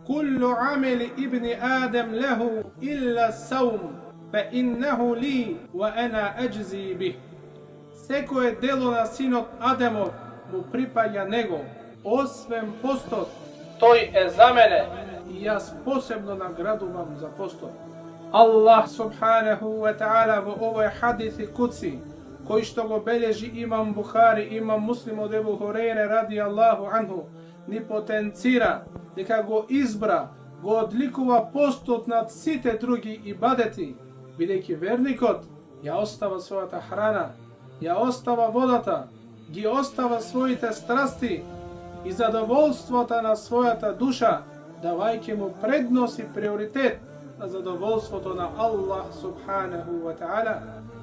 kullu ameli ibni Adem lehu illa saum, fa innehu li wa ana ajzi bih. Секое дело на синот Адемов му припаѓа него, освен постот, тој е за мене и јас посебно наградувам за постот. Аллах субханаху ва таала во овој хадиси куци, кој што го бележи имам Бухари, имам Муслим од Ебу Хурейре ради Аллаху анху, ни потенцира дека го избра, го одликува постот над сите други ибадети, бидејќи верникот ја остава својата храна, ја остава водата, ги остава своите страсти и задоволството на својата душа, давајќи му предност и приоритет на задоволството на Аллах субханаху ва таала.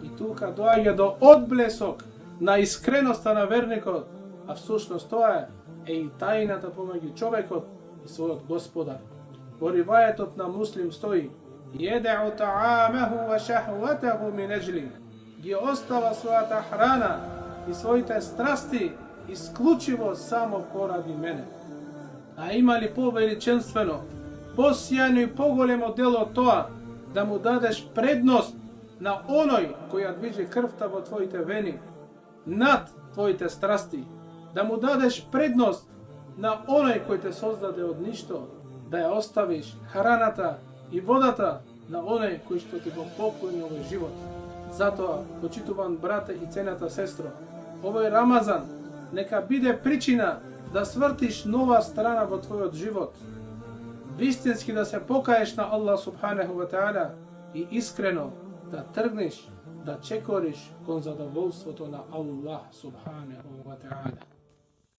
И тука доаѓа до одблесок на искреноста на верникот, а всушност тоа е и тајната помеѓу човекот и својот Господар. Во ривајетот на Муслим стои: "Једе'у та'амаху ва шахватаху мин аджли", ги остава својата храна и своите страсти исклучиво само поради мене. А има ли повеличенствено, посјајно и поголемо дело тоа да му дадеш предност на оној кој ја движи крвта во твоите вени, над твоите страсти, да му дадеш предност на оној кој те создаде од ништо, да ја оставиш храната и водата на оној кој што ти го поклони овој живот. Затоа, почитуван брате и цената сестро, овој Рамазан нека биде причина да свртиш нова страна во твојот живот, вистински да се покаеш на Аллах субханаху ва таала и искрено да тргнеш, да чекориш кон задоволството на Аллах субханаху ва таала.